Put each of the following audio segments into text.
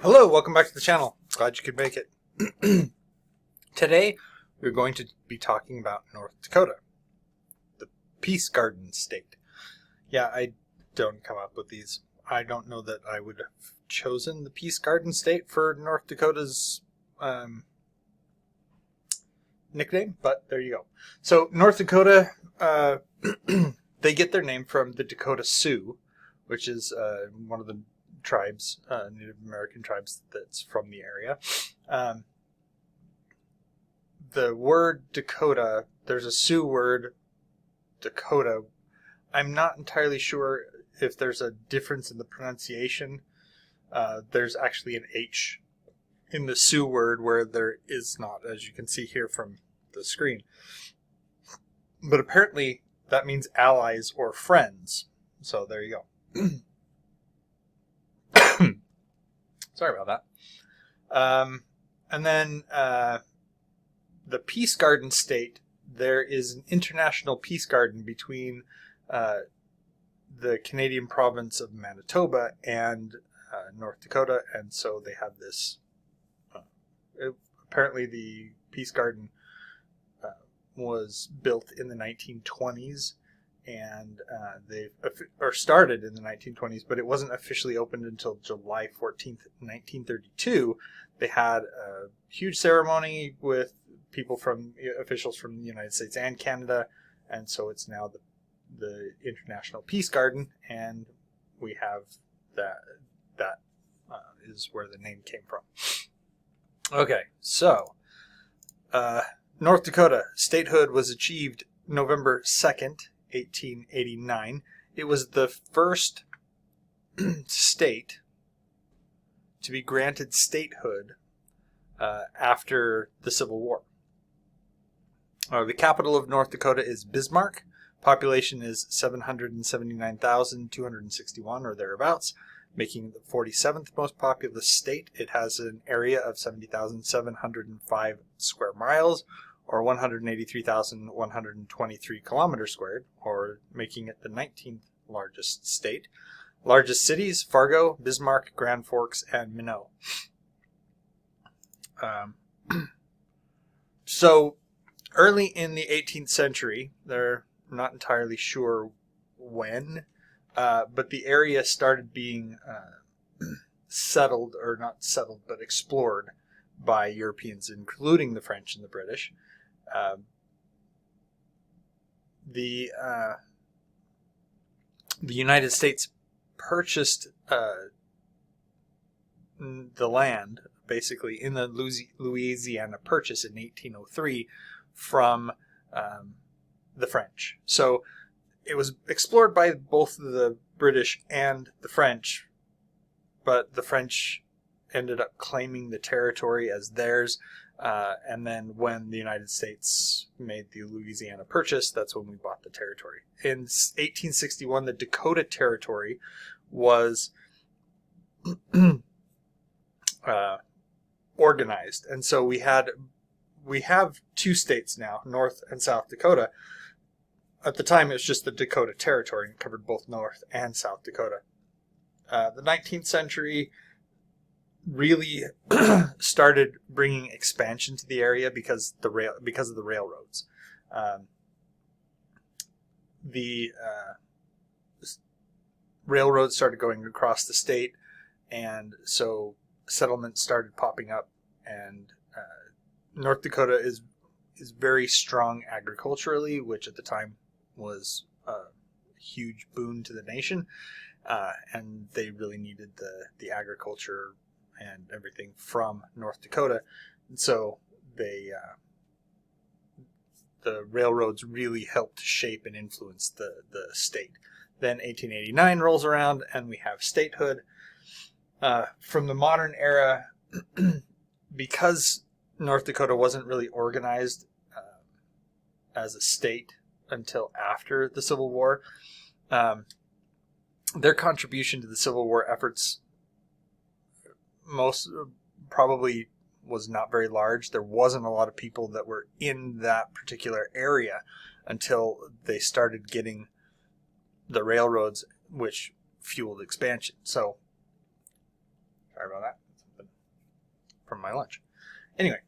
Hello, welcome back to the channel. Glad you could make it. Today, we're going to be talking about North Dakota, the Peace Garden state. Yeah, I don't come up with these. I don't know that I would have chosen the Peace Garden state for North Dakota's nickname, but there you go. So, North Dakota, they get their name from the Dakota Sioux, which is one of the tribes, Native American tribes that's from the area. The word Dakota, there's a Sioux word, Dakota. I'm not entirely sure if there's a difference in the pronunciation. There's actually an H in the Sioux word where there is not, as you can see here from the screen. But apparently that means allies or friends. So there you go. Sorry about that. And then the Peace Garden state, there is an international peace garden between the Canadian province of Manitoba and North Dakota, and so they have this. Apparently, the Peace Garden was built in the 1920s, and started in the 1920s, but it wasn't officially opened until July 14th, 1932. They had a huge ceremony with officials from the United States and Canada, and so it's now the International Peace Garden, and we have that is where the name came from. Okay, so North Dakota statehood was achieved November 2nd, 1889. It was the first state to be granted statehood after the Civil War. The capital of North Dakota is Bismarck. Population is 779,261 or thereabouts, making it the 47th most populous state. It has an area of 70,705 square miles, or 183,123 kilometers squared, or making it the 19th largest state. Largest cities: Fargo, Bismarck, Grand Forks, and Minot. So, early in the 18th century, they're not entirely sure when, but the area started being settled, or not settled, but explored by Europeans, including the French and the British. The United States purchased the land, basically, in the Louisiana Purchase in 1803 from the French. So it was explored by both the British and the French, but the French ended up claiming the territory as theirs. And then when the United States made the Louisiana Purchase, that's when we bought the territory. In 1861, the Dakota Territory was organized. And so we have two states now, North and South Dakota. At the time, it was just the Dakota Territory, and it covered both North and South Dakota. The 19th century really started bringing expansion to the area because of the railroads. The railroads started going across the state, and so settlements started popping up. And North Dakota is very strong agriculturally, which at the time was a huge boon to the nation, and they really needed the agriculture and everything from North Dakota. And so the railroads really helped shape and influence the state. Then 1889 rolls around, and we have statehood. From the modern era, because North Dakota wasn't really organized as a state until after the Civil War, their contribution to the Civil War efforts probably was not very large. There wasn't a lot of people that were in that particular area until they started getting the railroads, which fueled expansion. So, sorry about that. from my lunch. Anyway,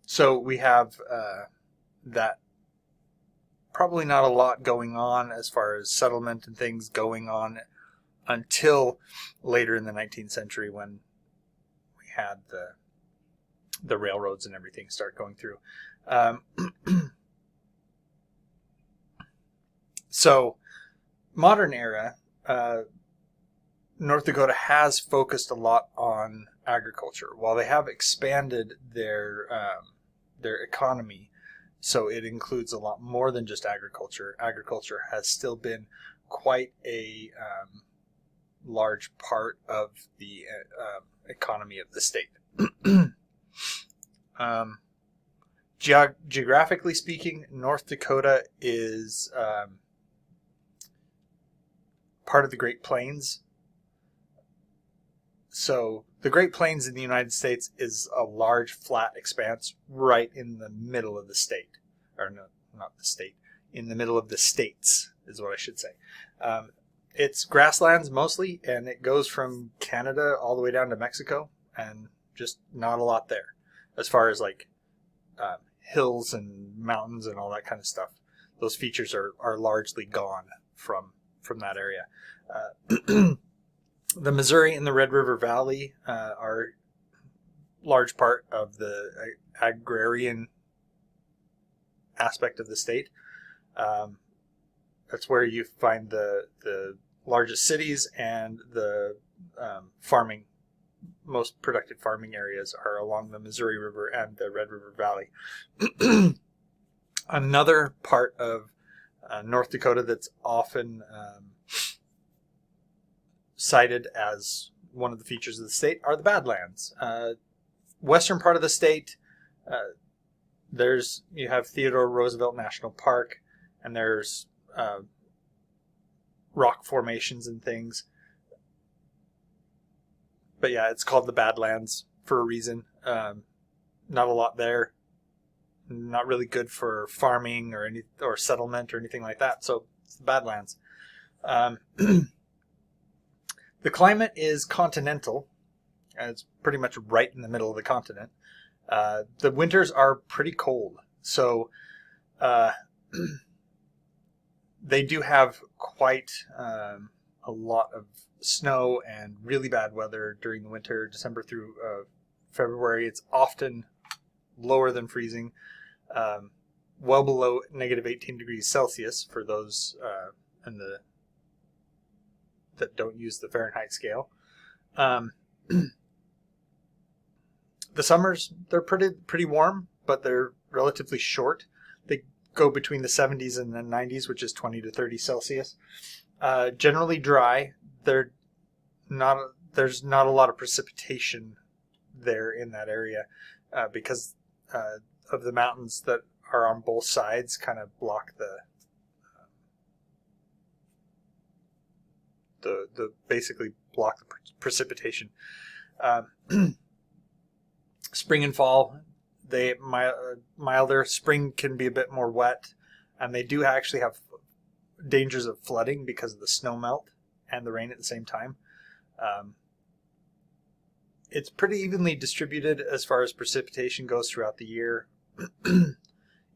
so we have that. Probably not a lot going on as far as settlement and things going on until later in the 19th century, when we had the railroads and everything start going through. So, modern era, North Dakota has focused a lot on agriculture. While they have expanded their economy, so it includes a lot more than just agriculture. Agriculture has still been quite a large part of the economy of the state. Geographically speaking, North Dakota is part of the Great Plains. So the Great Plains in the United States is a large flat expanse right in the middle of the state. Or no, not the state. In the middle of the states is what I should say. It's grasslands mostly, and it goes from Canada all the way down to Mexico, and just not a lot there as far as like hills and mountains and all that kind of stuff. Those features are largely gone from that area. The Missouri and the Red River Valley are large part of the agrarian aspect of the state. That's where you find the largest cities, and the most productive farming areas are along the Missouri River and the Red River Valley. Another part of North Dakota that's often cited as one of the features of the state are the Badlands. Western part of the state, you have Theodore Roosevelt National Park, and there's rock formations and things. But yeah, it's called the Badlands for a reason. Not a lot there. Not really good for farming or settlement or anything like that. So it's the Badlands. The climate is continental, and it's pretty much right in the middle of the continent. The winters are pretty cold, so they do have quite a lot of snow and really bad weather during the winter, December through February. It's often lower than freezing, well below negative 18 degrees Celsius for those that don't use the Fahrenheit scale. The summers, they're pretty warm, but they're relatively short. They go between the 70s and the 90s, which is 20 to 30 Celsius. Generally dry. There's not a lot of precipitation there in that area because of the mountains that are on both sides kind of block the basically block the precipitation. Spring and fall, they milder. Spring can be a bit more wet, and they do actually have dangers of flooding because of the snow melt and the rain at the same time. It's pretty evenly distributed as far as precipitation goes throughout the year.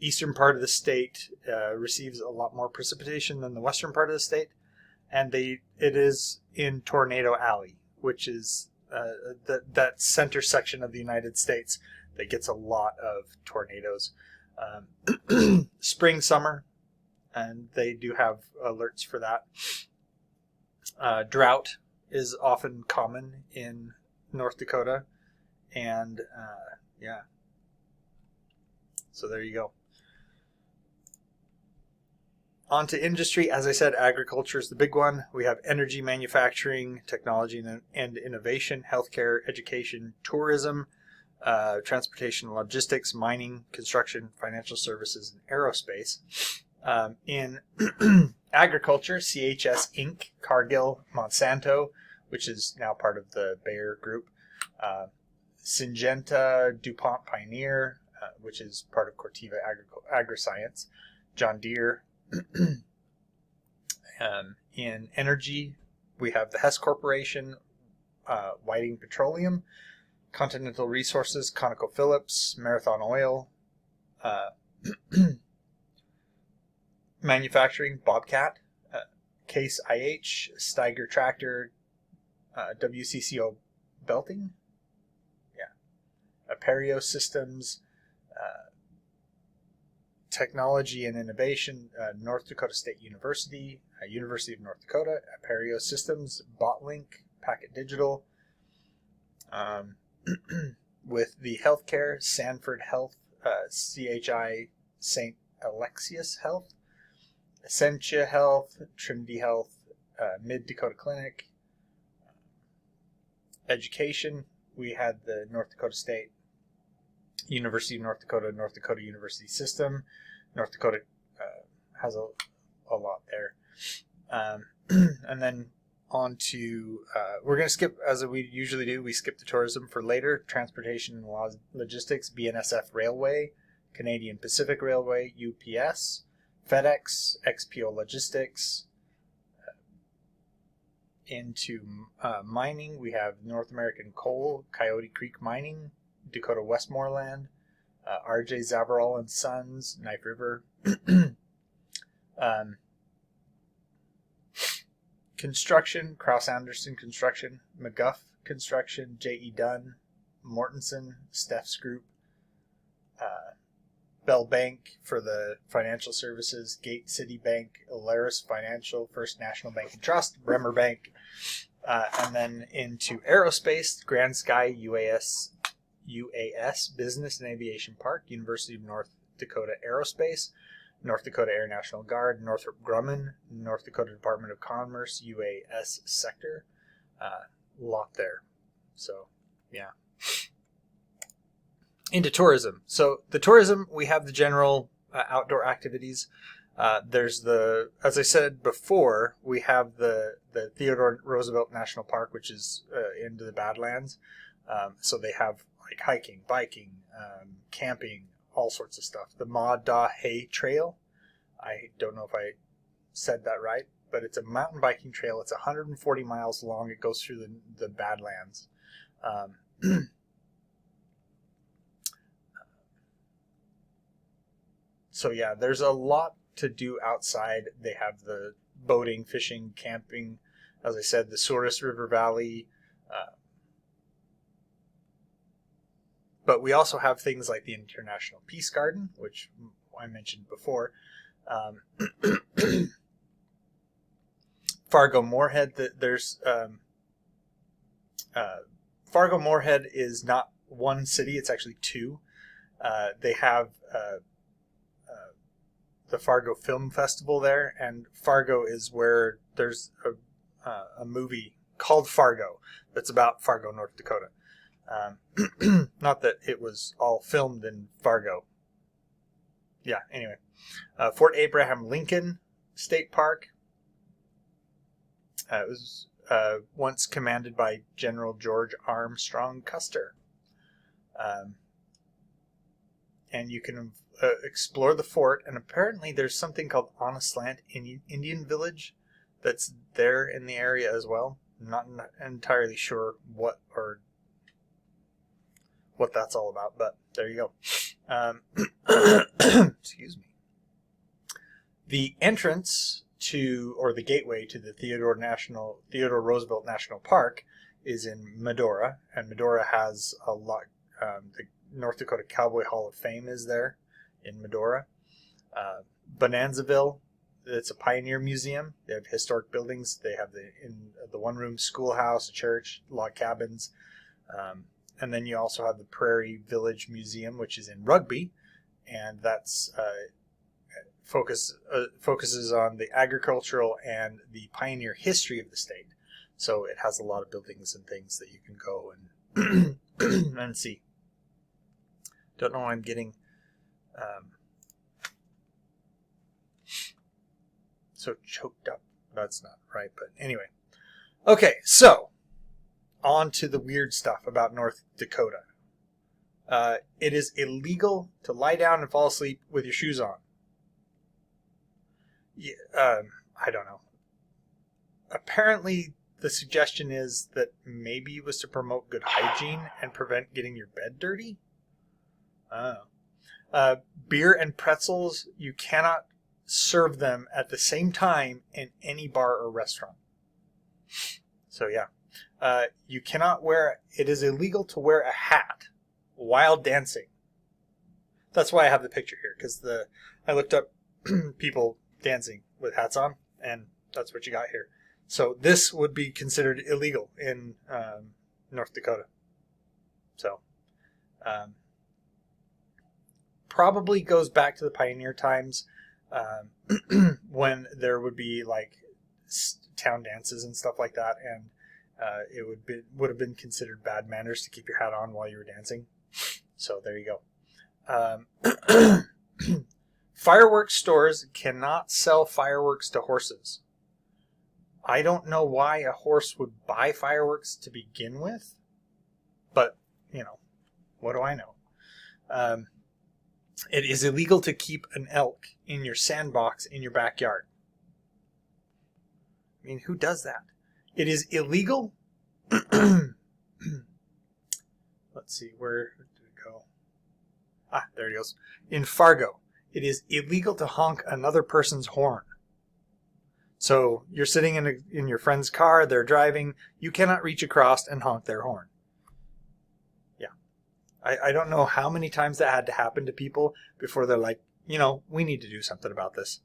Eastern part of the state receives a lot more precipitation than the western part of the state, and it is in Tornado Alley, which is that center section of the United States that gets a lot of tornadoes. Spring, summer, and they do have alerts for that. Drought is often common in North Dakota, and yeah. So there you go. On to industry. As I said, agriculture is the big one. We have energy, manufacturing, technology and innovation, healthcare, education, tourism, transportation, logistics, mining, construction, financial services, and aerospace. In agriculture, CHS Inc., Cargill, Monsanto, which is now part of the Bayer Group, Syngenta, DuPont Pioneer, which is part of Corteva Agriscience, John Deere. In energy, we have the Hess Corporation, Whiting Petroleum, Continental Resources, ConocoPhillips, Marathon Oil, uh, Manufacturing, Bobcat, Case IH, Steiger Tractor, WCCO Belting, Aperio Systems, Technology and Innovation, North Dakota State University, University of North Dakota, Aperio Systems, Botlink, Packet Digital, with the healthcare, Sanford Health, CHI St. Alexius Health, Essentia Health, Trinity Health, Mid Dakota Clinic. Education, we had the North Dakota State University of North Dakota University System. North Dakota has a lot there. And then on to, we're going to skip, as we usually do, we skip the tourism for later. Transportation and Logistics, BNSF Railway, Canadian Pacific Railway, UPS, FedEx, XPO Logistics. Into mining, we have North American Coal, Coyote Creek Mining, Dakota Westmoreland, RJ Zavarol and Sons, Knife River. Construction, Krauss Anderson Construction, McGuff Construction, J.E. Dunn, Mortensen, Steff's Group, Bell Bank for the financial services, Gate City Bank, Alaris Financial, First National Bank and Trust, Bremer Bank, and then into aerospace, Grand Sky UAS Business and Aviation Park, University of North Dakota Aerospace, North Dakota Air National Guard, Northrop Grumman, North Dakota Department of Commerce, UAS Sector. Lot there. So, yeah. Into tourism. So the tourism, we have the general outdoor activities. There's the, as I said before, we have the Theodore Roosevelt National Park, which is into the Badlands. So they have like hiking, biking, camping, all sorts of stuff. The Ma Da Hay Trail, I don't know if I said that right, but it's a mountain biking trail. It's 140 miles long. It goes through the Badlands. So yeah, there's a lot to do outside. They have the boating, fishing, camping, as I said, the Souris River Valley. But we also have things like the International Peace Garden, which I mentioned before. Fargo Moorhead, there's Fargo Moorhead is not one city, it's actually two. They have the Fargo Film Festival there, and Fargo is where there's a movie called Fargo that's about Fargo, North Dakota. Not that it was all filmed in Fargo. Yeah, anyway. Fort Abraham Lincoln State Park. It was once commanded by General George Armstrong Custer. And you can explore the fort, and apparently there's something called On a Slant Indian Village that's there in the area as well. I'm not entirely sure what that's all about, but there you go. Excuse me. The entrance to, or the gateway to the Theodore Roosevelt National Park is in Medora, and Medora has a lot. The North Dakota Cowboy Hall of Fame is there in Medora. Bonanzaville, it's a pioneer museum. They have historic buildings. They have the one-room schoolhouse, a church, log cabins. And then you also have the Prairie Village Museum, which is in Rugby, and that's focuses on the agricultural and the pioneer history of the state. So it has a lot of buildings and things that you can go and and see. Don't know why I'm getting so choked up. That's not right, but anyway. Okay, so on to the weird stuff about North Dakota. It is illegal to lie down and fall asleep with your shoes on. Yeah, I don't know. Apparently, the suggestion is that maybe it was to promote good hygiene and prevent getting your bed dirty. Beer and pretzels, you cannot serve them at the same time in any bar or restaurant. So yeah. You cannot it is illegal to wear a hat while dancing. That's why I have the picture here, because I looked up people dancing with hats on, and that's what you got here. So this would be considered illegal in North Dakota. So probably goes back to the pioneer times when there would be like town dances and stuff like that, and it would have been considered bad manners to keep your hat on while you were dancing. So there you go. Fireworks stores cannot sell fireworks to horses. I don't know why a horse would buy fireworks to begin with, but, what do I know? It is illegal to keep an elk in your sandbox in your backyard. I mean, who does that? It is illegal. Let's see, where did it go? There it goes. In Fargo, it is illegal to honk another person's horn. So you're sitting in your friend's car, they're driving, you cannot reach across and honk their horn. Yeah. I don't know how many times that had to happen to people before they're like, we need to do something about this.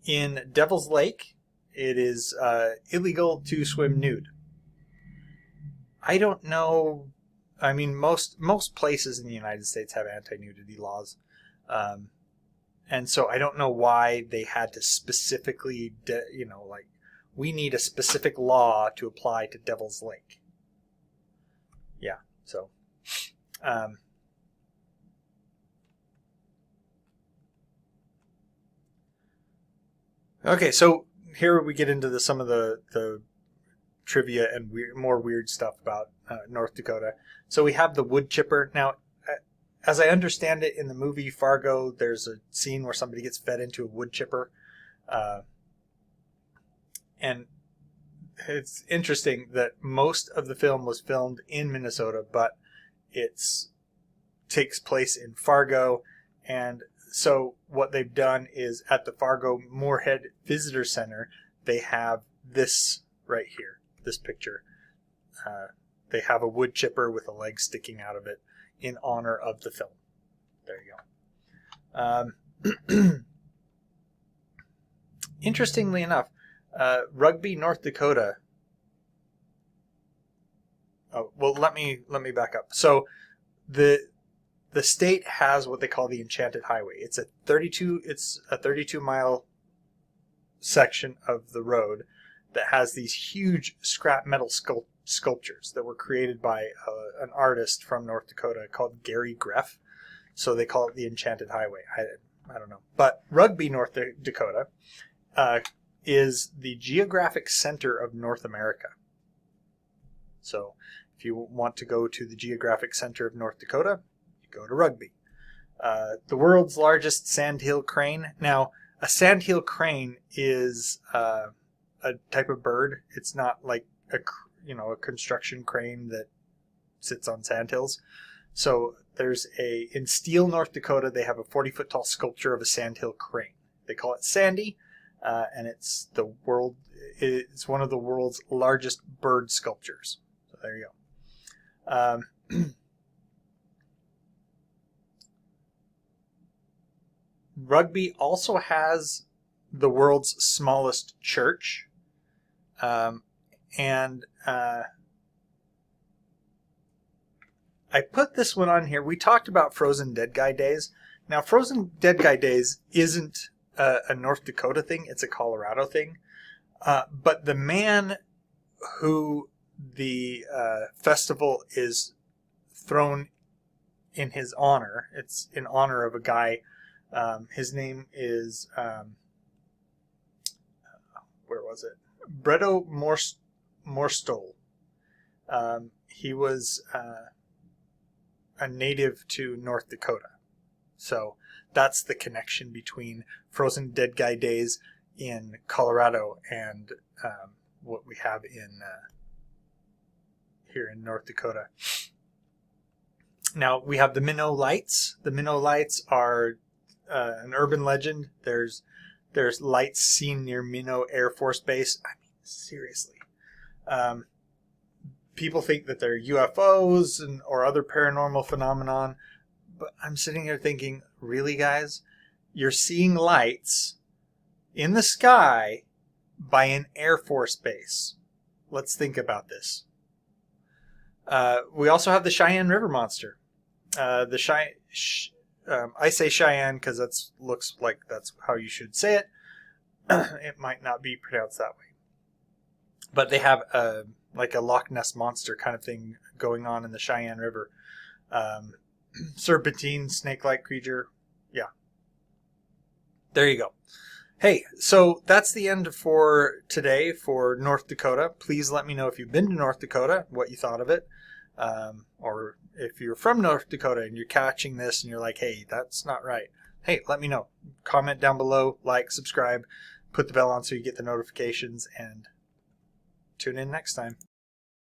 In Devil's Lake, it is illegal to swim nude. I don't know. I mean, most places in the United States have anti-nudity laws. And so I don't know why they had to specifically, we need a specific law to apply to Devil's Lake. Yeah, so. Okay, so here we get into some of the trivia and more weird stuff about North Dakota. So we have the wood chipper. Now, as I understand it, in the movie Fargo, there's a scene where somebody gets fed into a wood chipper. And it's interesting that most of the film was filmed in Minnesota, but it takes place in Fargo. And so what they've done is at the Fargo Moorhead Visitor Center, they have this right here, this picture. They have a wood chipper with a leg sticking out of it in honor of the film. There you go. Interestingly enough, Rugby, North Dakota. Oh, well, let me back up. So the state has what they call the Enchanted Highway. It's a 32-mile section of the road that has these huge scrap metal sculptures that were created by an artist from North Dakota called Gary Greff. So they call it the Enchanted Highway. I don't know. But Rugby, North Dakota is the geographic center of North America. So if you want to go to the geographic center of North Dakota, you go to Rugby. The world's largest sandhill crane. Now, a sandhill crane is a type of bird. It's not like a construction crane that sits on sandhills. So in Steele, North Dakota, they have a 40-foot tall sculpture of a sandhill crane. They call it Sandy, and it's one of the world's largest bird sculptures. So there you go. Rugby also has the world's smallest church, and I put this one on here. We talked about Frozen Dead Guy Days. Now, Frozen Dead Guy Days isn't a North Dakota thing. It's a Colorado thing. But the man who the festival is thrown in his honor, it's in honor of a guy. His name is, where was it? Bredo Morstol. He was a native to North Dakota. So that's the connection between Frozen Dead Guy Days in Colorado and what we have in here in North Dakota. Now we have the minnow lights. The minnow lights are an urban legend. There's lights seen near Minnow Air Force Base. I mean, seriously. People think that they're UFOs or other paranormal phenomenon, but I'm sitting here thinking, really, guys? You're seeing lights in the sky by an Air Force base. Let's think about this. We also have the Cheyenne River Monster. I say Cheyenne because that looks like that's how you should say it. It might not be pronounced that way. But they have like a Loch Ness Monster kind of thing going on in the Cheyenne River. Serpentine, snake-like creature. Yeah. There you go. Hey, so that's the end for today for North Dakota. Please let me know if you've been to North Dakota, what you thought of it. Or if you're from North Dakota and you're catching this and you're like, hey, that's not right. Hey, let me know. Comment down below, like, subscribe, put the bell on so you get the notifications, and tune in next time.